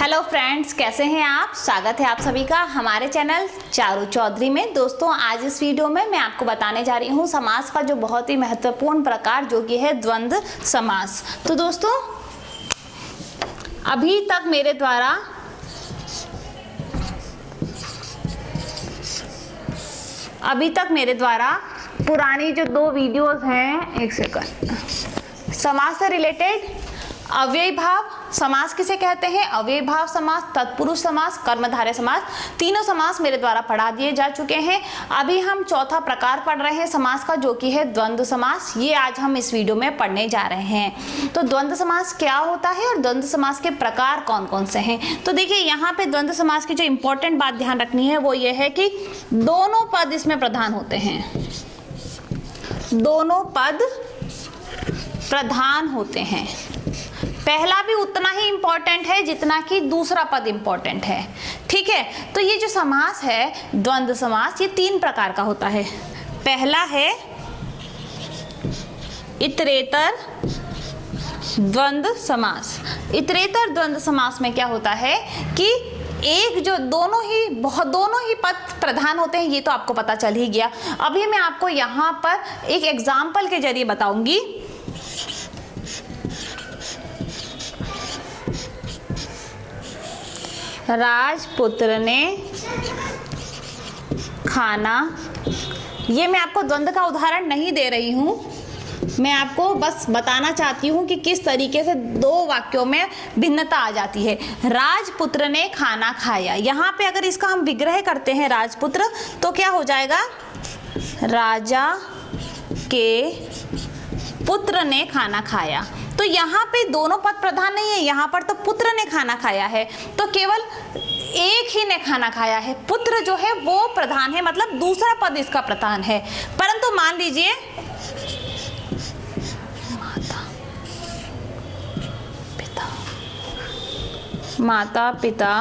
Hello friends, कैसे हैं आप। स्वागत है आप सभी का हमारे चैनल चारू चौधरी में। दोस्तों, आज इस वीडियो में मैं आपको बताने जा रही हूँ समास का जो बहुत ही महत्वपूर्ण प्रकार जो कि है द्वंद्व समास। तो दोस्तों, अभी तक मेरे द्वारा पुरानी जो 2 वीडियोस हैं, एक सेकंड, समास से रिलेटेड अव्ययी भाव समास किसे कहते हैं, अव्ययी भाव समास, तत्पुरुष समास, कर्मधारय समास, तीनों समास मेरे द्वारा पढ़ा दिए जा चुके हैं। अभी हम चौथा प्रकार पढ़ रहे हैं समास का, जो कि है द्वंद्व समास। ये आज हम इस वीडियो में पढ़ने जा रहे हैं। तो द्वंद्व समास क्या होता है और द्वंद्व समास के प्रकार कौन कौन से हैं। तो देखिए, यहाँ पे द्वंद्व समास की जो इंपॉर्टेंट बात ध्यान रखनी है वो ये है कि दोनों पद इसमें प्रधान होते हैं, दोनों पद प्रधान होते हैं। पहला भी उतना ही इंपॉर्टेंट है जितना कि दूसरा पद इंपॉर्टेंट है, ठीक है। तो ये जो समास है द्वंद्व समास, ये 3 प्रकार का होता है। पहला है इतरेतर द्वंद्व समास। इतरेतर द्वंद्व समास में क्या होता है कि एक जो दोनों ही पद प्रधान होते हैं, ये तो आपको पता चल ही गया। अभी मैं आपको यहाँ पर एक एग्जाम्पल के जरिए बताऊंगी। राजपुत्र ने खाना, ये मैं आपको द्वंद्व का उदाहरण नहीं दे रही हूं, मैं आपको बस बताना चाहती हूं कि किस तरीके से 2 वाक्यों में भिन्नता आ जाती है। राजपुत्र ने खाना खाया, यहाँ पे अगर इसका हम विग्रह करते हैं राजपुत्र, तो क्या हो जाएगा, राजा के पुत्र ने खाना खाया। तो यहाँ पे दोनों पद प्रधान नहीं है, यहाँ पर तो पुत्र ने खाना खाया है, तो केवल एक ही ने खाना खाया है। पुत्र जो है वो प्रधान है, मतलब दूसरा पद इसका प्रधान है। परंतु मान लीजिए माता पिता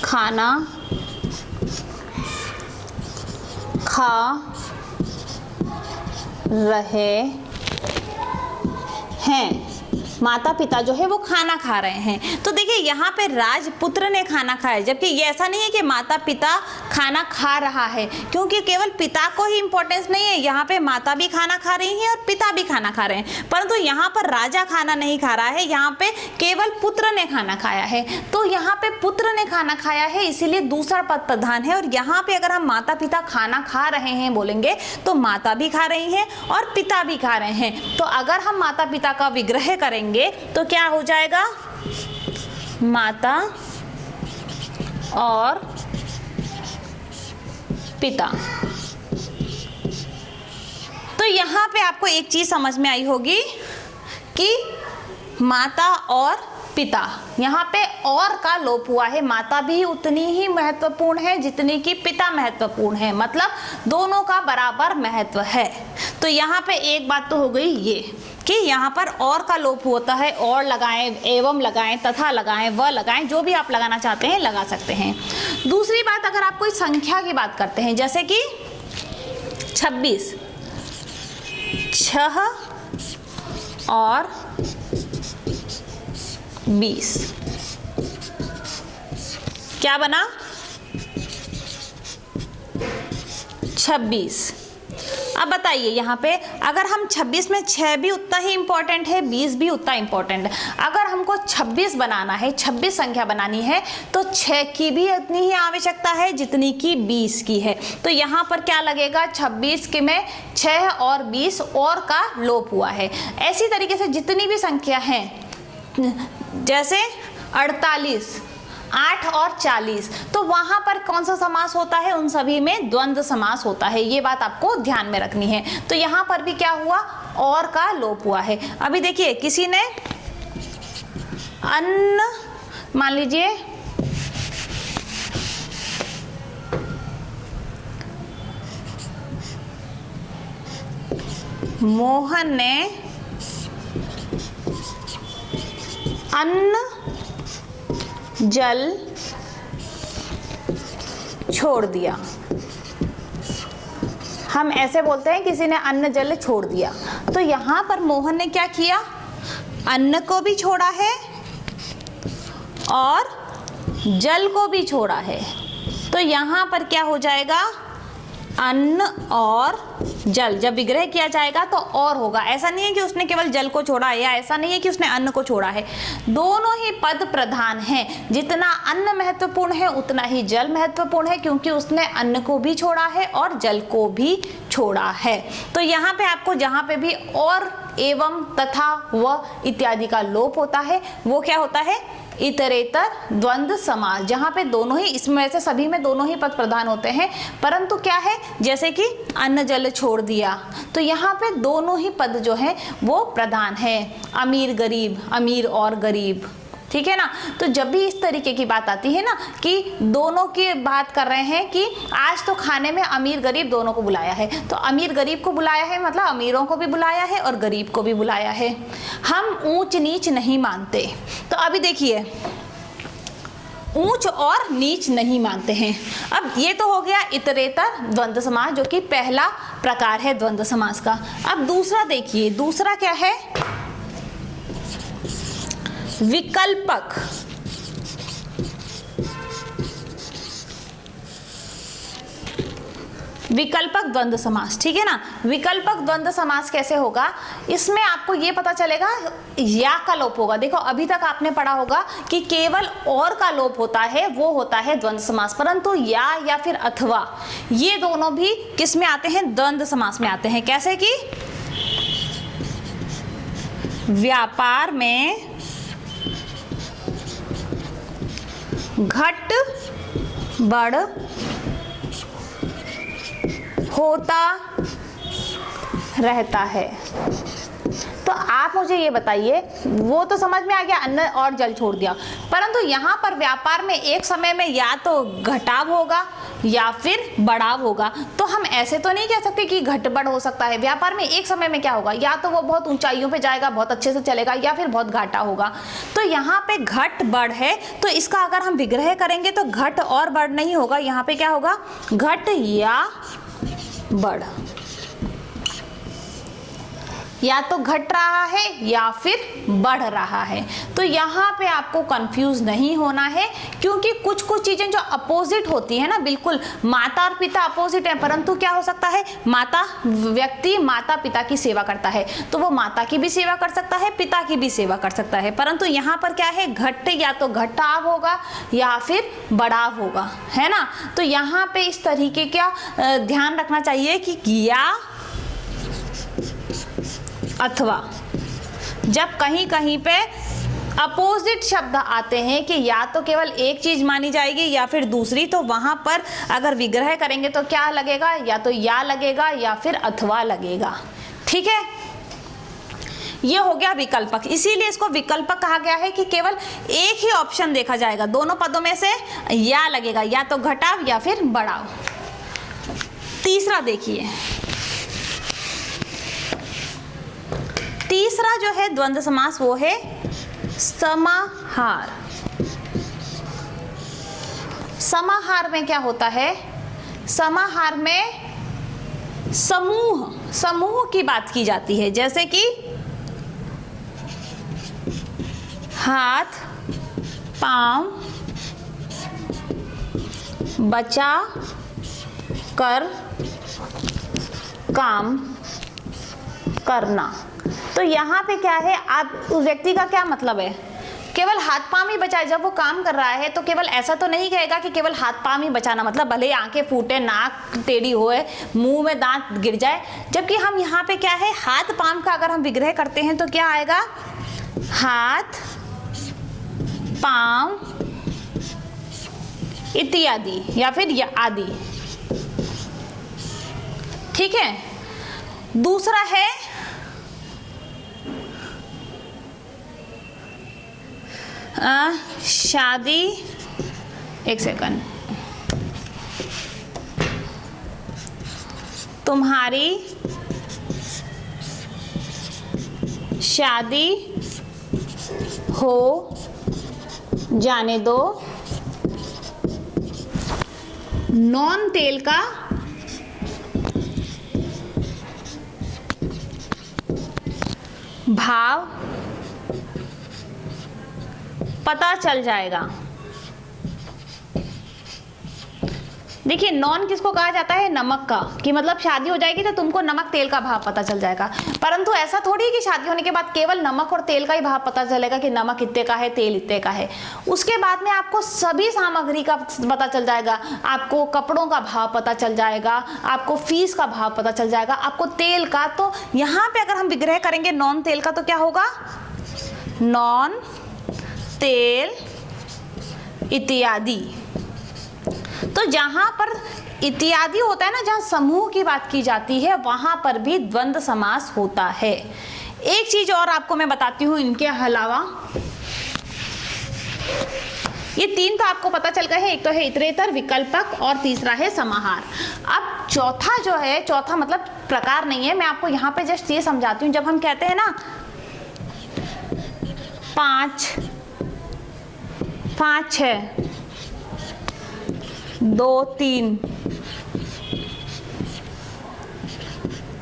खाना खा रहे हैं, माता पिता जो है वो खाना खा रहे हैं। तो देखिए, यहाँ पे राजपुत्र ने खाना खाया, जबकि ये ऐसा नहीं है कि माता पिता खाना खा रहा है, क्योंकि केवल पिता को ही इंपॉर्टेंस नहीं है, यहाँ पे माता भी खाना खा रही है और पिता भी खाना खा रहे हैं। परंतु यहाँ पर राजा खाना नहीं खा रहा है, यहाँ पे केवल पुत्र ने खाना खाया है। तो यहाँ पे पुत्र ने खाना खाया है, इसीलिए दूसरा पद प्रधान है। और यहाँ पे अगर हम माता पिता खाना खा रहे हैं बोलेंगे, तो माता भी खा रही है और पिता भी खा रहे हैं। तो अगर हम माता पिता का विग्रह करेंगे तो क्या हो जाएगा, माता और पिता। तो यहां पे आपको एक चीज समझ में आई होगी कि माता और पिता, यहाँ पे और का लोप हुआ है। माता भी उतनी ही महत्वपूर्ण है जितनी कि पिता महत्वपूर्ण है, मतलब दोनों का बराबर महत्व है। तो यहाँ पे एक बात तो हो गई ये कि यहाँ पर और का लोप होता है, और लगाएं, एवं लगाएं, तथा लगाएं, व लगाएं, जो भी आप लगाना चाहते हैं लगा सकते हैं। दूसरी बात, अगर आप कोई संख्या की बात करते हैं, जैसे कि 26, 6 और 20, क्या बना, 26। अब बताइए, यहाँ पे अगर हम 26 में 6 भी उतना ही इंपॉर्टेंट है, 20 भी उतना इंपॉर्टेंट है। अगर हमको 26 बनाना है, 26 संख्या बनानी है, तो 6 की भी उतनी ही आवश्यकता है जितनी कि 20 की है। तो यहाँ पर क्या लगेगा, 26 के में 6 और 20 और का लोप हुआ है। ऐसी तरीके से जितनी भी संख्या हैं, जैसे 48, 8 और 40, तो वहां पर कौन सा समास होता है, उन सभी में द्वंद्व समास होता है। ये बात आपको ध्यान में रखनी है। तो यहां पर भी क्या हुआ, और का लोप हुआ है। अभी देखिए, किसी ने अन्न, मान लीजिए मोहन ने अन्न जल छोड़ दिया, हम ऐसे बोलते हैं किसी ने अन्न जल छोड़ दिया। तो यहाँ पर मोहन ने क्या किया, अन्न को भी छोड़ा है और जल को भी छोड़ा है। तो यहाँ पर क्या हो जाएगा, अन्न और जल। जब विग्रह किया जाएगा तो और होगा, ऐसा नहीं है कि उसने केवल जल को छोड़ा है या ऐसा नहीं है कि उसने अन्न को छोड़ा है। दोनों ही पद प्रधान हैं। जितना अन्न महत्वपूर्ण है उतना ही जल महत्वपूर्ण है, क्योंकि उसने अन्न को भी छोड़ा है और जल को भी छोड़ा है। तो यहाँ पे आपको जहाँ पे भी और, एवं, तथा, व इत्यादि का लोप होता है वो क्या होता है, इतरेतर द्वंद्व समास। जहाँ पे दोनों ही, इसमें से सभी में दोनों ही पद प्रधान होते हैं, परंतु क्या है, जैसे कि अन्न जल छोड़ दिया तो यहाँ पे दोनों ही पद जो है वो प्रधान है। अमीर गरीब, अमीर और गरीब, ठीक है ना। तो जब भी इस तरीके की बात आती है ना कि दोनों की बात कर रहे हैं कि आज तो खाने में अमीर गरीब दोनों को बुलाया है, तो अमीर गरीब को बुलाया है मतलब अमीरों को भी बुलाया है और गरीब को भी बुलाया है। हम ऊंच नीच नहीं मानते। तो अभी देखिए, ऊंच और नीच नहीं मानते हैं। अब ये तो हो गया इतरेतर द्वंद्व समास, जो कि पहला प्रकार है द्वंद्व समास का। अब दूसरा देखिए, दूसरा क्या है, विकल्पक। विकल्पक द्वंद्व समास, ठीक है ना। विकल्पक द्वंद्व समास कैसे होगा, इसमें आपको ये पता चलेगा या का लोप होगा। देखो अभी तक आपने पढ़ा होगा कि केवल और का लोप होता है, वो होता है द्वंद्व समास, परंतु या फिर अथवा ये दोनों भी किस में आते हैं, द्वंद्व समास में आते हैं। कैसे कि व्यापार में घट बढ़ होता रहता है। तो आप मुझे ये बताइए, वो तो समझ में आ गया, अन्न और जल छोड़ दिया, परंतु यहाँ पर व्यापार में एक समय में या तो घटाव होगा या फिर बढ़ाव होगा। तो हम ऐसे तो नहीं कह सकते कि घट बढ़ हो सकता है। व्यापार में एक समय में क्या होगा, या तो वो बहुत ऊंचाइयों पे जाएगा, बहुत अच्छे से चलेगा, या फिर बहुत घाटा होगा। तो यहाँ पे घट बढ़ है, तो इसका अगर हम विग्रह करेंगे तो घट और बढ़ नहीं होगा, यहाँ पे क्या होगा, घट या बढ़। या तो घट रहा है या फिर बढ़ रहा है। तो यहाँ पे आपको कंफ्यूज नहीं होना है, क्योंकि कुछ कुछ चीजें जो अपोजिट होती है ना, बिल्कुल माता और पिता अपोजिट है, परंतु क्या हो सकता है, माता व्यक्ति माता पिता की सेवा करता है तो वो माता की भी सेवा कर सकता है, पिता की भी सेवा कर सकता है। परंतु यहाँ पर क्या है, घट या तो घटाव होगा या फिर बढ़ाव होगा, है ना। तो यहाँ पे इस तरीके का ध्यान रखना चाहिए कि या अथवा, जब कहीं कहीं पे अपोजिट शब्द आते हैं कि या तो केवल एक चीज मानी जाएगी या फिर दूसरी, तो वहां पर अगर विग्रह करेंगे तो क्या लगेगा, या तो या लगेगा या फिर अथवा लगेगा, ठीक है। ये हो गया विकल्पक, इसीलिए इसको विकल्पक कहा गया है कि केवल एक ही ऑप्शन देखा जाएगा, दोनों पदों में से या लगेगा, या तो घटाव या फिर बढ़ाव। तीसरा देखिए, तीसरा जो है द्वंद्व समास वो है समाहार। समाहार में क्या होता है, समाहार में समूह की बात की जाती है, जैसे कि हाथ पांव बचा कर काम करना। तो यहाँ पे क्या है, आप उस व्यक्ति का क्या मतलब है, केवल हाथ पांव ही बचाए। जब वो काम कर रहा है तो केवल ऐसा तो नहीं कहेगा कि केवल हाथ पांव ही बचाना, मतलब भले आंखें फूटे, नाक टेढ़ी होए, मुंह में दांत गिर जाए। जबकि हम यहाँ पे क्या है, हाथ पांव का अगर हम विग्रह करते हैं तो क्या आएगा, हाथ पांव इत्यादि या फिर आदि, ठीक है। दूसरा है शादी, एक सेकंड, तुम्हारी शादी हो जाने दो, नॉन तेल का भाव पता चल जाएगा। देखिए नॉन किसको कहा जाता है, नमक का, कि मतलब शादी हो जाएगी तो तुमको नमक तेल का भाव पता चल जाएगा। परंतु ऐसा थोड़ी है कि शादी होने के बाद केवल नमक और तेल का ही भाव पता चलेगा कि नमक इतने का है, तेल इतने का है। उसके बाद में आपको सभी सामग्री का पता चल जाएगा, आपको कपड़ों का भाव पता चल जाएगा, आपको फीस का भाव पता चल जाएगा, आपको तेल का। तो यहाँ पे अगर हम विग्रह करेंगे नॉन तेल का तो क्या होगा, नॉन तेल इत्यादि। तो जहां पर इत्यादि होता है ना, जहां समूह की बात की जाती है, वहां पर भी द्वंद्व समास होता है। एक चीज और आपको मैं बताती हूं इनके अलावा, ये तीन तो आपको पता चल गए हैं, एक तो है इतरेतर, विकल्पक और तीसरा है समाहार। अब चौथा जो है, चौथा मतलब प्रकार नहीं है, मैं आपको यहाँ पे जस्ट ये समझाती हूँ। जब हम कहते हैं ना 5 5 6 2 3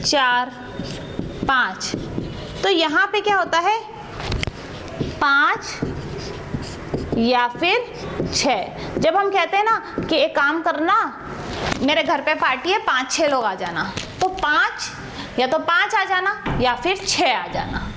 4 5, तो यहाँ पे क्या होता है 5 या फिर 6। जब हम कहते हैं ना कि एक काम करना, मेरे घर पे पार्टी है, 5-6 लोग आ जाना, तो 5 या तो 5 आ जाना या फिर 6 आ जाना,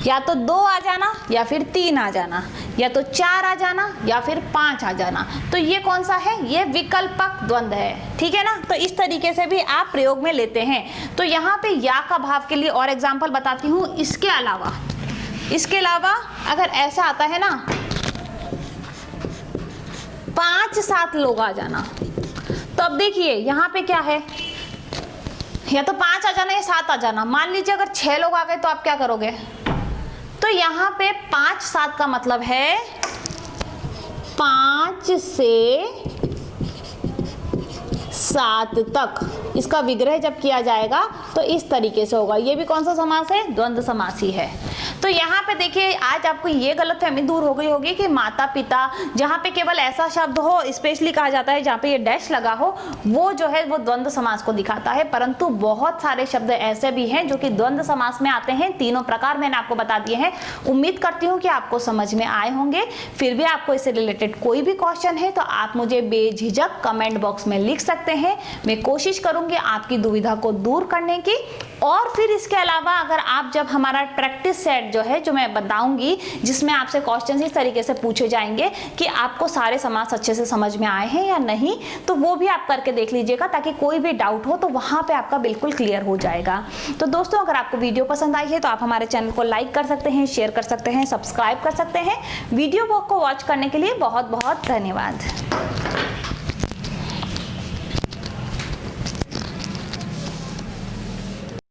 या तो 2 आ जाना या फिर 3 आ जाना, या तो 4 आ जाना या फिर 5 आ जाना। तो ये कौन सा है, ये विकल्पक द्वंद्व है, ठीक है ना। तो इस तरीके से भी आप प्रयोग में लेते हैं। तो यहाँ पे या का भाव के लिए और एग्जाम्पल बताती हूँ। इसके अलावा अगर ऐसा आता है ना 5-7 लोग आ जाना, तो अब देखिए यहाँ पे क्या है, या तो 5 आ जाना या 7 आ जाना। मान लीजिए अगर 6 लोग आ गए तो आप क्या करोगे, तो यहाँ पे 5-7 का मतलब है 5 से 7 तक। इसका विग्रह जब किया जाएगा तो इस तरीके से होगा। ये भी कौन सा समास है, द्वंद्व समास ही है। तो यहाँ पे देखिए आज आपको ये गलतफहमी दूर हो गई होगी कि माता पिता, जहाँ पे केवल ऐसा शब्द हो, स्पेशली कहा जाता है जहाँ पे ये डैश लगा हो, वो जो है वो द्वंद्व समास को दिखाता है। परंतु बहुत सारे शब्द ऐसे भी हैं जो कि द्वंद्व समास में आते हैं। तीनों प्रकार मैंने आपको बता दिए हैं। उम्मीद करती हूँ कि आपको समझ में आए होंगे। फिर भी आपको इससे रिलेटेड कोई भी क्वेश्चन है तो आप मुझे बेझिझक कमेंट बॉक्स में लिख सकते हैं। मैं कोशिश करूंगी आपकी दुविधा को दूर करने की। और फिर इसके अलावा अगर आप जब हमारा प्रैक्टिस सेट जो है, जो मैं बताऊंगी, जिसमें आपसे क्वेश्चन इस तरीके से पूछे जाएंगे कि आपको सारे समास अच्छे से समझ में आए हैं या नहीं, तो वो भी आप करके देख लीजिएगा, ताकि कोई भी डाउट हो तो वहां पे आपका बिल्कुल क्लियर हो जाएगा। तो दोस्तों अगर आपको वीडियो पसंद आई है तो आप हमारे चैनल को लाइक कर सकते हैं, शेयर कर सकते हैं, सब्सक्राइब कर सकते हैं। वीडियो को वॉच करने के लिए बहुत बहुत धन्यवाद।